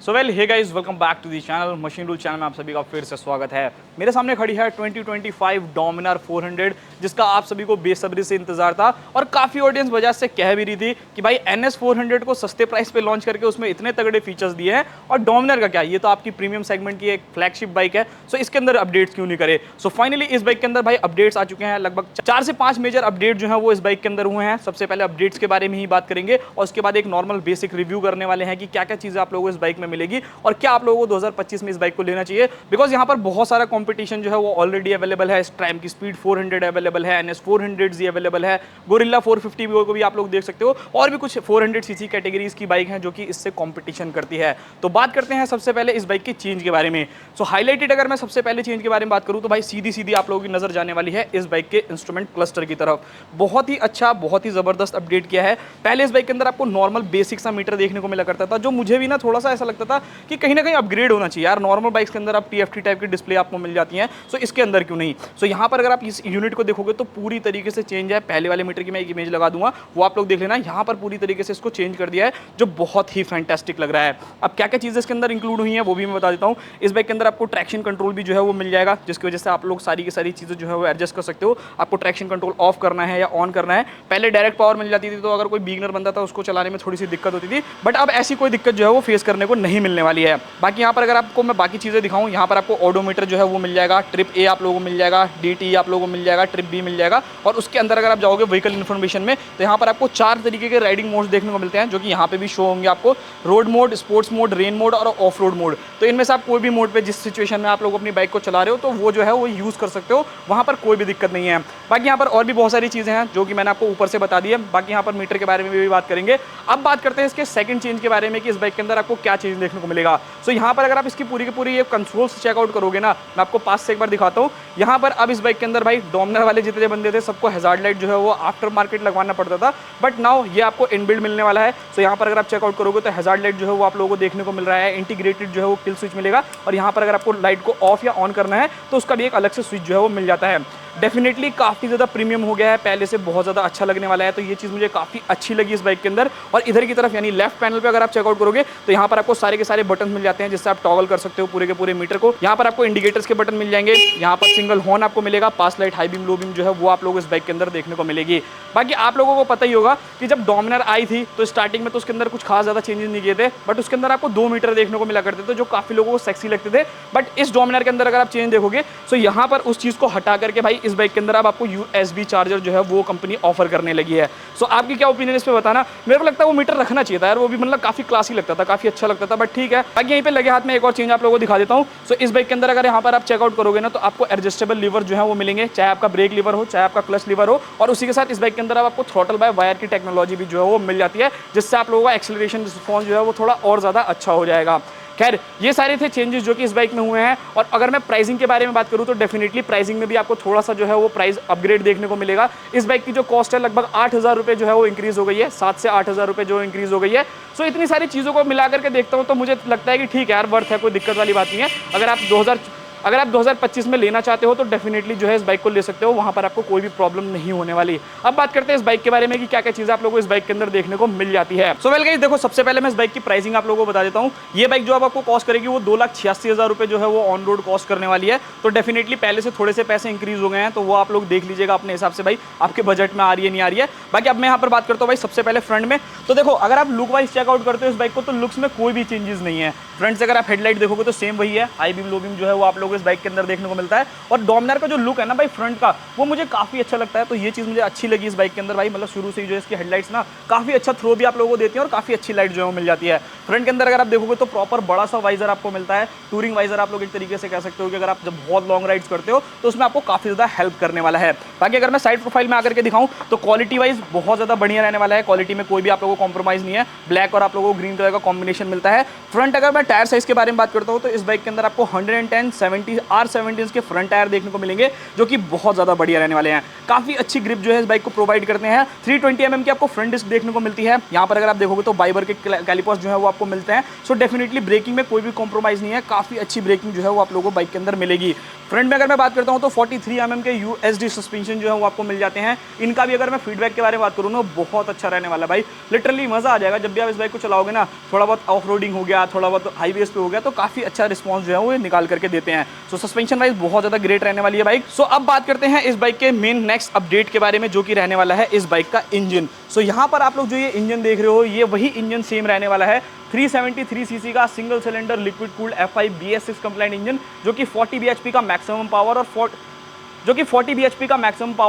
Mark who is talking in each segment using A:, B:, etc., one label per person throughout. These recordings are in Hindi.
A: So well hey guys, welcome back to the channel. Machine rule channel में आप सभी का फिर से स्वागत है। मेरे सामने खड़ी है 2025 डोमिनार 400, जिसका आप सभी को बेसब्री से इंतजार था और काफ़ी ऑडियंस बजाज से कह भी रही थी कि भाई NS 400 को सस्ते प्राइस पे लॉन्च करके उसमें इतने तगड़े फीचर्स दिए हैं, और डोमिनार का क्या, ये तो आपकी प्रीमियम सेगमेंट की एक फ्लैगशिप बाइक है, सो इसके अंदर अपडेट्स क्यों नहीं करे। सो फाइनली इस बाइक के अंदर भाई अपडेट्स आ चुके हैं। लगभग 4 से 5 मेजर अपडेट जो है वो इस बाइक के अंदर हुए हैं। सबसे पहले अपडेट्स के बारे में ही बात करेंगे और उसके बाद एक नॉर्मल बेसिक रिव्यू करने वाले हैं कि क्या क्या चीज़ें आप लोगों को इस बाइक में मिलेगी और क्या आप लोगों को 2025 में इस बाइक को लेना चाहिए। बिकॉज यहाँ पर बहुत सारा कंपटीशन जो है वो ऑलरेडी अवेलेबल है। इस टाइम की स्पीड 400 अवेलेबल है, NS 400 अवेलेबल है, गोरिल्ला 450 को भी आप लोग देख सकते हो, और भी कुछ 400 सीसी कैटेगरीज की बाइक हैं जो कि इससे कंपटीशन करती है। तो बात करते हैं सबसे पहले इस बाइक की चेंज के बारे में। सो हाईलाइटेड अगर मैं सबसे पहले चेंज के बारे में बात करूं तो भाई सीधी सीधी आप लोगों की नजर जाने वाली है इस बाइक के इंस्ट्रूमेंट क्लस्टर की तरफ। बहुत ही अच्छा, बहुत ही जबरदस्त अपडेट किया है। पहले इस बाइक के अंदर आपको नॉर्मल बेसिक सा मीटर देखने को मिला करता था, जो मुझे भी ना थोड़ा सा ऐसा लगता था कि कहीं ना कहीं अपग्रेड होना चाहिए यार। नॉर्मल बाइक्स के अंदर आप TFT टाइप की डिस्प्ले आपको मिल जाती है, सो इसके अंदर क्यों नहीं। सो यहाँ पर अगर आप इस यूनिट को देखोगे तो पूरी तरीके से चेंज है। पहले वाले मीटर की मैं एक इमेज लगा दूंगा, वो आप लोग देख लेना। यहाँ पर पूरी तरीके से इसको चेंज कर दिया है, जो बहुत ही फैंटास्टिक लग रहा है। अब क्या क्या चीज़ें इसके अंदर इंक्लूड हुई हैं वो भी मैं बता देता हूँ। इस बाइक के अंदर आपको ट्रैक्शन कंट्रोल भी जो है वो मिल जाएगा, जिसकी वजह से आप लोग सारी की सारी चीज़ें जो है वो एडजस्ट कर सकते हो। आपको ट्रैक्शन कंट्रोल ऑफ करना है या ऑन करना है। पहले डायरेक्ट पावर मिल जाती थी, तो अगर कोई बिगिनर बंदा था उसको चलाने में थोड़ी सी दिक्कत होती थी, बट अब ऐसी कोई दिक्कत जो है वो फेस करने को नहीं मिलने वाली है। बाकी यहाँ पर अगर आपको मैं बाकी चीज़ें दिखाऊँ, यहाँ पर आपको ओडोमीटर जो है वो मिल जाएगा, ट्रिप A आप लोगों को मिल जाएगा, DT आप लोगों को मिल जाएगा, ट्रिप B मिल जाएगा। और उसके अंदर अगर आप जाओगे व्हीकल इन्फॉर्मेशन में तो यहाँ पर आपको 4 तरीके के राइडिंग मोड्स देखने को मिलते हैं, जो कि यहाँ पे भी शो होंगे आपको। Road mode, sports mode, rain mode और ऑफ रोड मोड। तो इनमें से आप कोई भी मोड पे जिस सिचुएशन में आप लोग अपनी बाइक को चला रहे हो तो वो जो है वो यूज़ कर सकते हो, वहाँ पर कोई भी दिक्कत नहीं है। बाकी यहाँ पर और भी बहुत सारी चीज़ें हैं जो कि मैंने आपको ऊपर से बता दी है। बाकी यहाँ पर मीटर के बारे में भी बात करेंगे। अब बात करते हैं इसके सेकंड चेंज के बारे में कि इस बाइक के अंदर आपको क्या चीज़ देखने को मिलेगा। सो यहाँ पर अगर आप इसकी पूरी की पूरी ये कंसोल से चेकआउट करोगे ना, मैं आपको पास से एक बार दिखाता हूँ। यहाँ पर अब इस बाइक के अंदर भाई डोमिनार वाले जितने बंदे थे सबको हैजार्ड लाइट जो है वो आफ्टर मार्केट लगवाना पड़ता था, बट नाउ ये आपको इनबिल्ड मिलने वाला है। सो यहाँ पर अगर आप चेकआउट करोगे तो हैजार्ड लाइट जो है वो आप लोगों को देखने को मिल रहा है। इंटीग्रेटेड जो है वो किल स्विच मिलेगा, और यहाँ पर अगर आपको लाइट को ऑफ या ऑन करना है तो उसका भी एक अलग से स्विच जो है वो मिल जाता है। डेफिनेटली काफ़ी ज़्यादा प्रीमियम हो गया है, पहले से बहुत ज़्यादा अच्छा लगने वाला है। तो ये चीज़ मुझे काफ़ी अच्छी लगी इस बाइक के अंदर। और इधर की तरफ यानी लेफ्ट पैनल पे अगर आप चेकआउट करोगे तो यहाँ पर आपको सारे के सारे बटन मिल जाते हैं, जिससे आप टॉगल कर सकते हो पूरे के पूरे मीटर को। यहाँ पर आपको इंडिकेटर्स के बटन मिल जाएंगे, यहाँ पर सिंगल हॉर्न आपको मिलेगा, pass light, high beam, low beam जो है वो आप लोग इस बाइक के अंदर देखने को मिलेगी। बाकी आप लोगों को पता ही होगा कि जब डोमिनार आई थी तो स्टार्टिंग में तो उसके अंदर कुछ खास ज़्यादा चेंजेस नहीं किए थे, बट उसके अंदर आपको 2 मीटर देखने को मिला करते थे जो काफ़ी लोगों को सेक्सी लगते थे। बट इस डोमिनार के अंदर अगर आप चेंज देखोगे तो यहाँ पर उस चीज़ को हटा करके भाई इस बाइक के अंदर अब आपको USB चार्जर जो है वो कंपनी ऑफर करने लगी है। सो आपकी क्या ओपिनियन इस पे बताना। मेरे को लगता है वो मीटर रखना चाहिए था यार, वो भी मतलब काफ़ी क्लासी लगता था, काफ़ी अच्छा लगता था, बट ठीक है। बाकी यहीं पे लगे हाथ में एक और चेंज आप लोगों को दिखा देता हूँ। सो इस बाइक के अंदर अगर यहाँ पर आप चेकआउट करोगे ना तो आपको एडजस्टेबल लीवर जो है वो मिलेंगे, चाहे आपका ब्रेक लीवर हो, चाहे आपका क्लच लीवर हो। और उसी के साथ इस बाइक के अंदर आपको थ्रॉटल बाय वायर की टेक्नोलॉजी भी जो है वो मिल जाती है, जिससे आप लोगों का एक्सेलरेशन रिस्पॉन्स जो है वो थोड़ा और ज़्यादा अच्छा हो जाएगा। खैर, ये सारे थे चेंजेस जो कि इस बाइक में हुए हैं। और अगर मैं प्राइसिंग के बारे में बात करूं तो डेफिनेटली प्राइसिंग में भी आपको थोड़ा सा जो है वो प्राइस अपग्रेड देखने को मिलेगा। इस बाइक की जो कॉस्ट है लगभग 8,000 रुपये जो है वो इंक्रीज़ हो गई है, 7 से 8,000 रुपये जो इंक्रीज़ हो गई है। सो इतनी सारी चीज़ों को मिला करके देखता हूँ तो मुझे लगता है कि ठीक है यार, वर्थ है, कोई दिक्कत वाली बात नहीं है। अगर आप 2025 में लेना चाहते हो तो डेफिनेटली जो है इस बाइक को ले सकते हो, वहाँ पर आपको कोई भी प्रॉब्लम नहीं होने वाली। अब बात करते हैं इस बाइक के बारे में कि क्या क्या चीज़ें आप लोगों को इस बाइक के अंदर देखने को मिल जाती है। सो वेल गाइस, देखो सबसे पहले मैं इस बाइक की प्राइसिंग आप लोगों को बता देता हूँ। ये बाइक जो अब आपको कॉस्ट करेगी वो 2,86,000 रुपये जो है वो ऑन रोड कॉस्ट करने वाली है। तो डेफिनेटली पहले से थोड़े से पैसे इंक्रीज हो गए हैं, तो वो आप लोग देख लीजिएगा अपने हिसाब से भाई आपके बजट में आ रही है नहीं आ रही है। बाकी अब मैं यहाँ पर बात करता हूँ भाई सबसे पहले फ्रंट में। तो देखो अगर आप लुक वाइज चेकआउट करते हो इस बाइक को तो लुक्स में कोई भी चेंजेस नहीं है। फ्रंट से अगर आप हेडलाइट देखोगे तो सेम वही है, हाई बीम लो बीम जो है वो आप लोग इस बाइक के अंदर देखने को मिलता है। और डोमिनार का जो लुक है ना भाई फ्रंट का, वो मुझे काफी अच्छा लगता है। तो ये चीज मुझे अच्छी लगी इस बाइक के अंदर भाई, मतलब शुरू से ही जो इसकी हेडलाइट्स ना काफी अच्छा थ्रो भी आप लोगों को देती है और काफी अच्छी लाइट जो है वो मिल जाती है। फ्रंट के अंदर अगर आप देखोगे तो प्रॉपर बड़ा सा वाइजर आपको मिलता है, टूरिंग वाइजर आप लोग एक तरीके से कह सकते हो कि अगर आप जब बहुत लॉन्ग राइड्स करते हो तो उसमें आपको काफी ज्यादा हेल्प करने वाला है। बाकी अगर मैं साइड प्रोफाइल में आकर के दिखाऊं तो क्वालिटी वाइज बहुत ज्यादा बढ़िया रहने वाला है। क्वालिटी में कोई भी आप लोगों को कॉम्प्रोमाइज नहीं है। ब्लैक और आप लोगों को ग्रीन कलर का कॉम्बिनेशन मिलता है। फ्रंट अगर मैं टायर साइज के बारे में बात करता हूं तो इस बाइक के अंदर आपको 110 70 R17 के फ्रंट टायर देखने को मिलेंगे, जो कि बहुत ज़्यादा बढ़िया रहने वाले हैं। काफ़ी अच्छी ग्रिप जो है इस बाइक को प्रोवाइड करते हैं। 320 mm की आपको फ्रंट डिस्क देखने को मिलती है। यहाँ पर अगर आप देखोगे तो बाइबर के कैलिपर्स जो है वो आपको मिलते हैं। सो डेफिनेटली ब्रेकिंग में कोई भी कॉम्प्रोमाइज़ नहीं है, काफ़ी अच्छी ब्रेकिंग जो है वो आप लोगों को बाइक के अंदर मिलेगी। फ्रंट में अगर मैं बात करता हूँ तो 43 mm के USD सस्पेंशन जो है वो आपको मिल जाते हैं। इनका भी अगर मैं फीडबैक के बारे में बात करूँ ना बहुत अच्छा रहने वाला भाई, लिटरली मज़ा आ जाएगा जब भी आप इस बाइक को चलाओगे ना। थोड़ा बहुत ऑफ रोडिंग हो गया गया, थोड़ा बहुत हाईवेज पे हो गया, तो काफ़ी अच्छा रिस्पॉन्स जो है वो निकाल करके देते हैं। सो सस्पेंशन वाइज बहुत ज़्यादा ग्रेट रहने वाली है बाइक। सो अब बात करते हैं इस बाइक के मेन नेक्स्ट अपडेट के बारे में, जो कि रहने वाला है इस बाइक का इंजन। सो यहाँ पर आप लोग जो ये इंजन देख रहे हो, ये वही इंजन सेम रहने वाला है। 373 सीसी का single cylinder liquid cooled F5 BS6 complaint engine, जो कि 40 bhp का मैक्सिमम पावर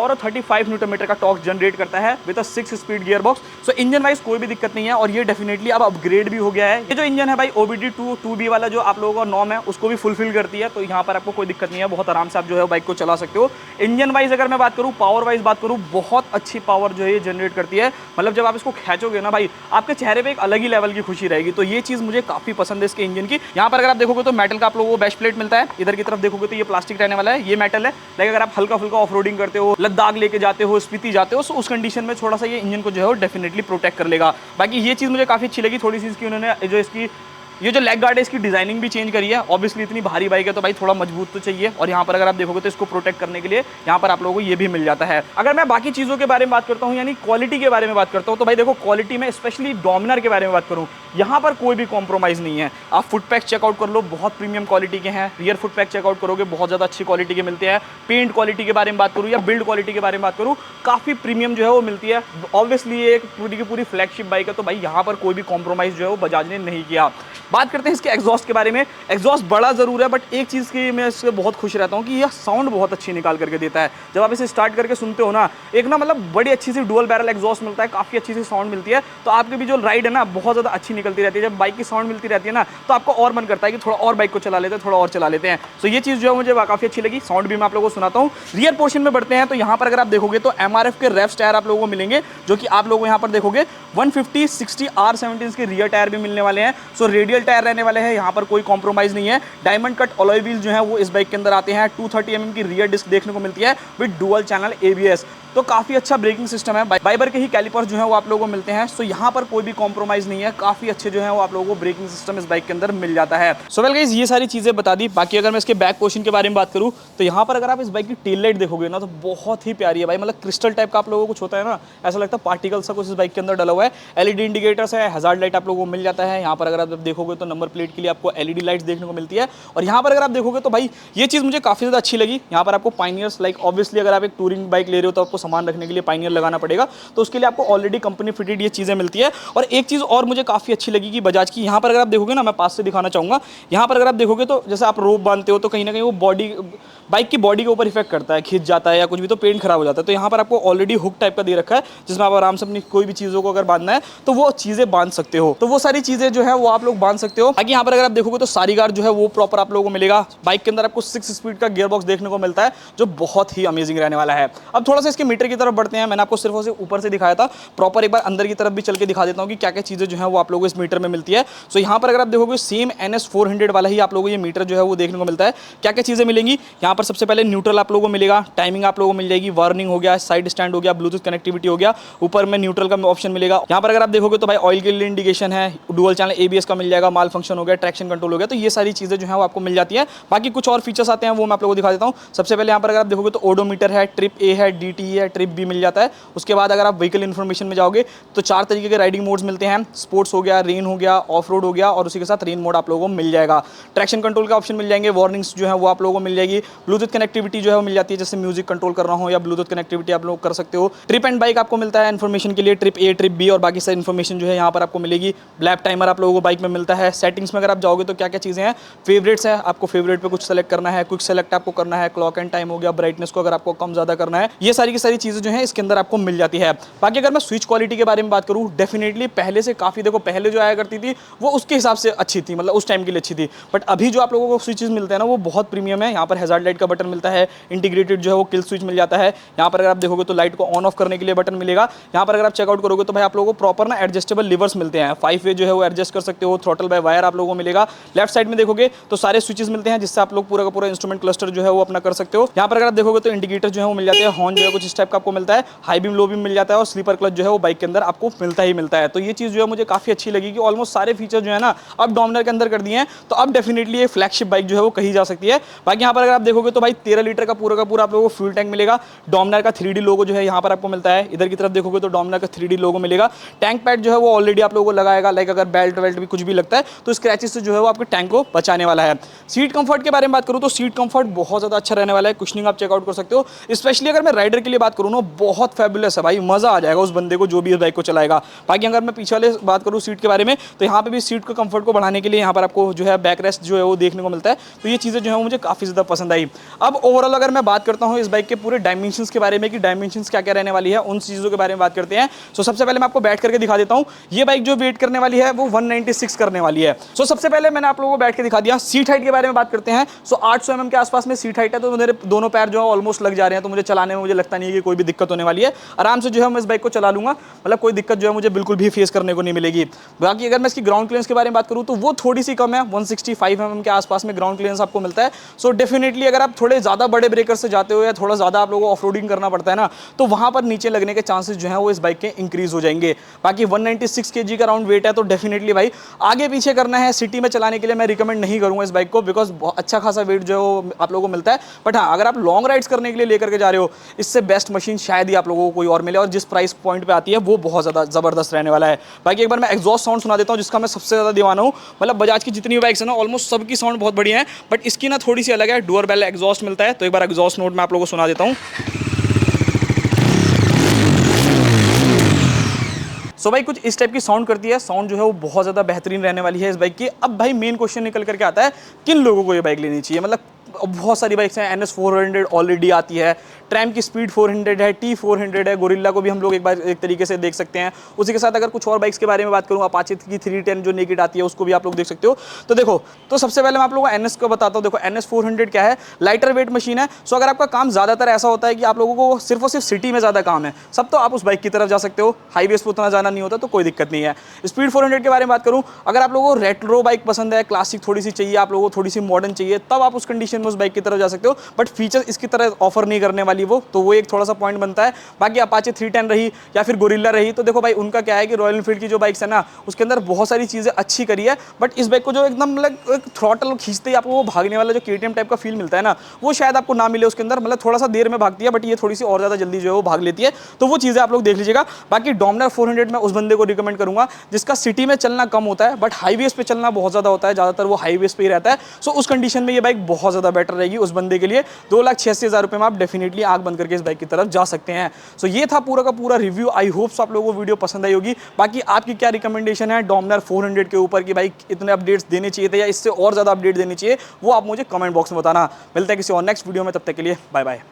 A: और 35 न्यूटन मीटर का टॉर्क जनरेट करता है with a 6 speed gear box. So engine wise कोई भी दिक्कत नहीं है, और ये डेफिनेटली अब अपग्रेड भी हो गया है। ये जो इंजन है भाई OBD2 2B वाला जो आप लोगों का नॉर्म है उसको भी फुलफिल करती है, तो यहाँ पर आपको कोई दिक्कत नहीं है, बहुत आराम से आप जो है बाइक को चला सकते हो। इंजन वाइज अगर मैं बात करूँ, पावर वाइज बात करूँ, बहुत अच्छी पावर जो है ये जनरेट करती है। मतलब जब आप इसको खींचोगे ना भाई, आपके चेहरे पर एक अलग ही लेवल की खुशी रहेगी। तो ये चीज़ मुझे काफ़ी पसंद है इसके इंजन की। यहाँ पर अगर आप देखोगे तो मेटल का आप लोगों को बेस्ट प्लेट मिलता है, इधर की तरफ देखोगे तो ये प्लास्टिक रहने वाला है, ये मेटल है। लेकिन अगर आप हल्का फुल्का ऑफ रोडिंग करते हो, लद्दाख लेके जाते हो, स्पीति जाते हो, तो उस कंडीशन में थोड़ा सा ये इंजन को जो है वो डेफिनेटली प्रोटेक्ट कर लेगा। बाकी ये चीज़ मुझे काफ़ी अच्छी लगी, थोड़ी सी इसकी उन्होंने जो इसकी ये जो लेग गार्ड है इसकी डिजाइनिंग भी चेंज करी है। ऑब्वियसली इतनी भारी बाइक है तो भाई थोड़ा मजबूत तो चाहिए, और यहाँ पर अगर आप देखोगे तो इसको प्रोटेक्ट करने के लिए यहाँ पर आप लोगों को ये भी मिल जाता है। अगर मैं बाकी चीज़ों के बारे में बात करता हूँ, यानी क्वालिटी के बारे में बात करता हूँ, तो भाई देखो क्वालिटी में स्पेशली डोमिनर के बारे में बात करूँ, यहाँ पर कोई भी कॉम्प्रोमाइज़ नहीं है। आप फुट पैक चेकआउट कर लो, बहुत प्रीमियम क्वालिटी के हैं। रियर फुट पैक चेकआउट करोगे, बहुत ज़्यादा अच्छी क्वालिटी के मिलते हैं। पेंट क्वालिटी के बारे में बात करूँ या बिल्ड क्वालिटी के बारे में बात करूँ, काफ़ी प्रीमियम जो है वो मिलती है। ऑब्वियसली ये एक पूरी की पूरी फ्लैगशिप बाइक है, तो भाई यहाँ पर कोई भी कॉम्प्रोमाइज़ जो है वो बजाज ने नहीं किया। बात करते हैं इसके एग्जॉस्ट के बारे में। एग्जॉस्ट बड़ा ज़रूर है, बट एक चीज़ की मैं इससे बहुत खुश रहता हूँ कि यह साउंड बहुत अच्छी निकाल करके देता है। जब आप इसे स्टार्ट करके सुनते हो ना, एक ना मतलब बड़ी अच्छी सी डुअल बैरल एग्जॉस्ट मिलता है, काफ़ी अच्छी सी साउंड मिलती है। तो आपकी भी जो राइड है ना बहुत ज़्यादा अच्छी निकलती रहती है। जब बाइक की साउंड मिलती रहती है ना, तो आपको और मन करता है कि थोड़ा और बाइक को चला लेते हैं, थोड़ा और चला लेते हैं। तो ये चीज़ जो है मुझे काफ़ी अच्छी लगी। साउंड भी मैं आप लोगों को सुनाता हूँ। रियर पोर्शन में बढ़ते हैं, तो यहाँ पर अगर आप देखोगे तो MRF के रेफ्स टायर आप लोगों को मिलेंगे, जो कि आप लोगों को यहाँ पर देखोगे 150/60 R17 के रियर टायर भी मिलने वाले हैं। सो रेडियल टायर रहने वाले हैं, यहाँ पर कोई कॉम्प्रोमाइज़ नहीं है। डायमंड कट अलॉय व्हील जो है वो इस बाइक के अंदर आते हैं। 230 mm की रियर डिस्क देखने को मिलती है विद डुअल चैनल ABS। तो काफ़ी अच्छा ब्रेकिंग सिस्टम है। बाइबर के ही कैलिपर्स जो है वो आप लोगों को मिलते हैं। सो यहाँ पर कोई भी कॉम्प्रोमाइज़ नहीं है, काफ़ी अच्छे जो है वो आप लोगों को ब्रेकिंग सिस्टम इस बाइक के अंदर मिल जाता है। सो वेल गाइस, ये सारी चीज़ें बता दी। बाकी अगर मैं इसके बैक पोर्शन के बारे में बात करूँ, तो यहाँ पर अगर आप इस बाइक की टेल लाइट देखोगे ना, तो बहुत ही प्यारी है भाई। मतलब क्रिस्टल टाइप का आप लोगों को कुछ होता है ना, ऐसा लगता है पार्टिकल सा कुछ इस बाइक के अंदर डला हुआ है। LED इंडिकेटर्स है, हज़ार्ड लाइट आप लोगों को मिल जाता है। यहाँ पर अगर आप देखोगे तो नंबर प्लेट के लिए आपको LED लाइट्स देखने को मिलती है। और यहाँ पर अगर आप देखोगे तो भाई ये चीज़ मुझे काफ़ी ज़्यादा अच्छी लगी। यहाँ पर आपको पाइनियर्स, लाइक ऑब्वियसली अगर आप एक टूरिंग बाइक ले रहे हो तो आपको सामान रखने के लिए पाइनियर लगाना पड़ेगा, तो उसके लिए आपको ऑलरेडी कंपनी फिटेड ये चीज़ें मिलती है। और एक चीज़ और मुझे काफ़ी अच्छी लगी कि बजाज की, यहाँ पर अगर आप देखोगे ना, मैं पास से दिखाना चाहूँगा, यहाँ पर अगर आप देखोगे तो जैसे आप रोप बांधते हो तो कहीं ना कहीं वो बाइक की बॉडी के ऊपर इफेक्ट करता है, खिंच जाता है या कुछ भी, तो पेंट खराब हो जाता है। तो यहाँ पर आपको ऑलरेडी हुक टाइप का दे रखा है, जिसमें आप आराम से अपनी कोई भी चीज़ों को अगर बांधना है तो वो चीज़ें बांध सकते हो। तो वो सारी चीज़ें जो है वो आप लोग बांध सकते हो। बाकी यहाँ पर अगर आप देखोगे तो सारी गार्ड जो है वो प्रॉपर आप लोगों को मिलेगा। बाइक के अंदर आपको 6 स्पीड का गियर बॉक्स देखने को मिलता है, जो बहुत ही अमेजिंग रहने वाला है। अब थोड़ा सा इसके मीटर की तरफ बढ़ते हैं। मैंने आपको सिर्फ ऊपर से दिखाया था, प्रॉपर एक बार अंदर की तरफ भी चल के दिखा देता हूँ कि क्या क्या चीज़ें जो है वो आप लोगों को इस मीटर में मिलती है। सो यहाँ पर अगर आप देखोगे सेम NS 400 वाला ही आप लोगों को ये मीटर जो है वो देखने को मिलता है। क्या क्या चीज़ें मिलेंगी यहाँ पर, सबसे पहले न्यूट्रल आप लोगों को मिलेगा, टाइमिंग आप लोगों को मिल जाएगी, वार्निंग हो गया, साइड स्टैंड हो गया, ब्लूटूथ कनेक्टिविटी हो गया, ऊपर में न्यूट्रल का ऑप्शन मिलेगा। यहाँ पर अगर आप देखोगे तो भाई ऑयल के लिए इंडिकेशन है, डुअल चैनल ABS का मिल जाएगा, माल फंक्शन हो गया, ट्रैक्शन कंट्रोल हो गया। तो ये सारी चीज़ें जो है वो आपको मिल जाती है। बाकी कुछ और फीचर्स आते हैं वो मैं आप लोगों को दिखा देता हूँ। सबसे पहले यहाँ पर अगर आप देखोगे तो ओडोमीटर है, ट्रिप A है, DTE है, ट्रिप B मिल जाता है। उसके बाद अगर आप व्हीकल इन्फॉर्मेशन में जाओगे तो 4 तरीके के राइडिंग मोड्स मिलते हैं, स्पोर्ट्स हो गया, रेन हो गया, ऑफ रोड हो गया, और उसी के साथ रेन मोड आप लोगों को मिल जाएगा। ट्रैक्शन कंट्रोल का ऑप्शन मिल जाएंगे, वार्निंग्स जो है वो आप लोगों को मिल जाएगी, ब्लूटूथ कनेक्टिविटी जो है वो मिल जाती है, जैसे म्यूजिक कंट्रोल करना हो या ब्लूटूथ कनेक्टिविटी आप लोग कर सकते हो। ट्रिप एंड बाइक आपको मिलता है इन्फॉर्मेशन के लिए, ट्रिप A, ट्रिप B और बाकी सारी इन्फॉर्मेशन जो है यहाँ पर आपको मिलेगी। लैप टाइमर आप लोगों को बाइक में मिलता है। सेटिंग्स में अगर आप जाओगे तो क्या क्या चीज़ें हैं, फेवरेट्स है, आपको फेवरेट पे कुछ सेलेक्ट करना है, क्विक सेलेक्ट आपको करना है, क्लॉक एंड टाइम हो गया, ब्राइटनेस को अगर आपको कम ज़्यादा करना है, ये सारी की सारी चीज़ें जो है इसके अंदर आपको मिल जाती है। बाकी अगर मैं स्विच क्वालिटी के बारे में बात करूँ, डेफिनेटली पहले से काफ़ी, देखो पहले जो आया करती थी वो उसके हिसाब से अच्छी थी, मतलब उस टाइम के लिए अच्छी थी, बट अभी जो आप लोगों को स्विचेस मिलते हैं ना वो बहुत प्रीमियम है। यहाँ पर हैजार्ड लाइट का बटन मिलता है, इंटीग्रेटेड जो है वो किल स्विच मिल जाता है। यहाँ पर अगर आप देखोगे तो लाइट को ऑन ऑफ करने के लिए बटन मिलेगा। यहाँ पर अगर आप चेकआउट करोगे तो भाई आप लोगों को प्रॉपर ना एडजस्टेबल लिवर्स मिलते हैं, 5 वे जो है वो एडजस्ट कर सकते हो। थ्रोटल बाय वायर आप लोगों को मिलेगा। लेफ्ट साइड में देखोगे तो सारे स्विचेस मिलते हैं, जिससे आप लोग पूरा का पूरा इंस्ट्रूमेंट क्लस्टर जो है वो अपना कर सकते हो। यहाँ पर अगर आप देखोगे तो इंडिकेटर जो है वो मिल जाते हैं, हॉर्न जो है कुछ इस टाइप का आपको मिलता है, हाई बीम लो बीम मिल जाता है और स्लीपर क्लच जो है वो बाइक के अंदर आपको मिलता है। तो ये चीज़ जो है मुझे काफ़ी अच्छी लगी कि ऑलमोस्ट सारे फीचर जो है ना अब डोमिनर के अंदर कर दिए हैं, तो अब डेफिनेटली ये फ्लैगशिप बाइक जो है वो कही जा सकती है। बाकी यहाँ पर अगर आप देखोगे तो भाई 13 लीटर का पूरा आप लोगों को फ्यूल टैंक मिलेगा। डोमिनर का 3D लोगो जो है यहाँ पर आपको मिलता है। इधर की तरफ देखोगे तो डोमिनर का 3D लोगो मिलेगा। टैंक पैड जो है वो ऑलरेडी आप लोगों को लगाएगा, लाइक अगर बेल्ट वेल्ट भी कुछ भी लगता है तो स्क्रैचेस से जो है वो आपके टैंक को बचाने वाला है। सीट कंफर्ट के बारे में बात करूँ तो सीट कंफर्ट बहुत ज़्यादा अच्छा रहने वाला है। कुशनिंग आप चेकआउट कर सकते हो। स्पेशली अगर मैं राइडर के लिए बात करूँ ना, बहुत फैबुलस है भाई, मजा आ जाएगा उस बंदे को जो भी इस बाइक को चलाएगा। बाकी अगर मैं पीछे वाले बात करूँ सीट के बारे में, तो यहाँ पे भी सीट के कंफर्ट को बढ़ाने के लिए यहाँ पर आपको जो है बैक रेस्ट जो है वो देखने को मिलता है। तो ये चीज़ें जो है मुझे काफ़ी ज़्यादा पसंद आई। अब ओवरऑल अगर मैं बात करता हूँ इस बाइक के पूरे डायमेंशंस के बारे में कि डायमेंशंस क्या क्या रहने वाली है, उन चीज़ों के बारे में बात करते हैं। सो सबसे पहले मैं आपको बैठ करके दिखा देता हूँ। ये बाइक जो वेट करने वाली है वो 196 करने वाली है। सो सबसे पहले मैंने आप लोगों को बैठ के दिखा दिया। सीट हाइट के बारे में बात करते हैं। सो 800 mm के आसपास में सीट हाइट है, तो मेरे दोनों पैर जो है ऑलमोस्ट लग जा रहे हैं, तो मुझे चलाने में मुझे लगता नहीं है कि कोई भी दिक्कत होने वाली है। आराम से जो है मैं इस बाइक को चला लूंगा, मतलब कोई दिक्कत जो है मुझे बिल्कुल भी फेस करने को नहीं मिलेगी। बाकी अगर मैं इसकी ग्राउंड क्लियरेंस के बारे में बात करूँ तो वो थोड़ी सी कम है, 165 mm के आसपास में ग्राउंड क्लियरेंस आपको मिलता है। सो डेफिनेटली अगर आप थोड़े ज़्यादा बड़े ब्रेकर से जाते हो या थोड़ा ज़्यादा आप लोगों को ऑफ रोडिंग करना पड़ता है ना, तो वहाँ पर नीचे लगने के चांसेस जो है वो इस बाइक के इंक्रीज हो जाएंगे। बाकी 196 kg का राउंड वेट है, तो डेफिनेटली भाई आगे पीछे करना है सिटी में चलाने के लिए मैं रिकमेंड नहीं करूँगा इस बाइक को, बिकॉज अच्छा खासा वेट जो है वो आप लोगों को मिलता है। बट हाँ, अगर आप लॉन्ग राइड्स करने के लिए लेकर के जा रहे हो, इससे बेस्ट मशीन शायद ही आप लोगों को कोई और मिले, और जिस प्राइस पॉइंट पे आती है वो बहुत ज़्यादा ज़बरदस्त रहने वाला है। बाकी एक बार मैं एग्जॉस्ट साउंड सुना देता हूँ जिसका मैं सबसे ज़्यादा दीवाना हूँ। मतलब बजाज की जितनी बाइक्स है ना ऑलमोस्ट सबकी साउंड बहुत बढ़िया है, बट इसकी ना थोड़ी सी अलग है। डुअल बेल एग्जॉस्ट मिलता है, तो एक बार एग्जॉस्ट नोट मैं आप लोगों को सुना देता हूँ। सो भाई कुछ इस टाइप की साउंड करती है। साउंड जो है वो बहुत ज़्यादा बेहतरीन रहने वाली है इस बाइक की। अब भाई मेन क्वेश्चन निकल करके आता है, किन लोगों को ये बाइक लेनी चाहिए। मतलब बहुत सारी बाइक्स हैं, NS 400 ऑलरेडी आती है, ट्रैम की स्पीड 400 है, T400 है, गोरिल्ला को भी हम लोग एक बार एक तरीके से देख सकते हैं। उसी के साथ अगर कुछ और बाइक्स के बारे में बात करूँ, अपाचे की 310 जो नेकेड आती है उसको भी आप लोग देख सकते हो। तो देखो, तो सबसे पहले मैं आप लोगों को NS को बताता हूँ। देखो NS 400 क्या है, लाइटर वेट मशीन है। सो अगर आपका काम ज़्यादातर ऐसा होता है कि आप लोगों को सिर्फ और सिर्फ सिटी में ज़्यादा काम है, सब, तो आप उस बाइक की तरफ जा सकते हो। हाईवेज पर उतना जाना नहीं होता तो कोई दिक्कत नहीं है। स्पीड 400 के बारे में बात करूँ, अगर आप लोगों को रेट्रो बाइक पसंद है, क्लासिक थोड़ी सी चाहिए, आप लोगों को थोड़ी सी मॉडर्न चाहिए, तब आप उस कंडीशन में उस बाइक की तरफ जा सकते हो। बट फीचर इसकी तरह ऑफर नहीं करने वाली वो, तो वो एक थोड़ा सा पॉइंट बनता है। बाकी अपाचे 310 रही या फिर गोरिल्ला रही, तो देखो भाई उनका क्या है कि रॉयल एनफील्ड की जो बाइक्स है ना उसके अंदर बहुत सारी चीज़ें अच्छी करी है, बट इस बाइक को जो एकदम मतलब थ्रॉटल खींचते ही आपको वो भागने वाला जो KTM टाइप का फील मिलता है ना, वो शायद आपको ना मिले उसके अंदर। मतलब थोड़ा सा देर में भागती है, बट ये थोड़ी सी और ज़्यादा जल्दी जो है वो भाग लेती है। तो वो चीज़ें आप लोग देख लीजिएगा। बाकी डोमिनर 400 में उस बंदे को रिकमेंड करूंगा जिसका सिटी में चलना कम होता है बट हाईवेज पे चलना बहुत ज़्यादा होता है, ज़्यादातर वो हाईवेज पे ही रहता है। सो उस कंडीशन में ये बाइक बहुत ज़्यादा बेटर रहेगी उस बंदे के लिए। 2,86,000 रुपये में आप डेफिनेटली आंख बंद करके इस बाइक की तरफ जा सकते हैं। सो ये था पूरा का पूरा रिव्यू। आई होप्स आप लोगों को वीडियो पसंद आई होगी। बाकी आपकी क्या रिकमेंडेशन है डोमिनर 400 के ऊपर कि भाई इतने अपडेट्स देने चाहिए थे या इससे और ज़्यादा अपडेट देनी चाहिए, वो आप मुझे कमेंट बॉक्स में बताना। मिलते हैं किसी और नेक्स्ट वीडियो में, तब तक के लिए बाय बाय।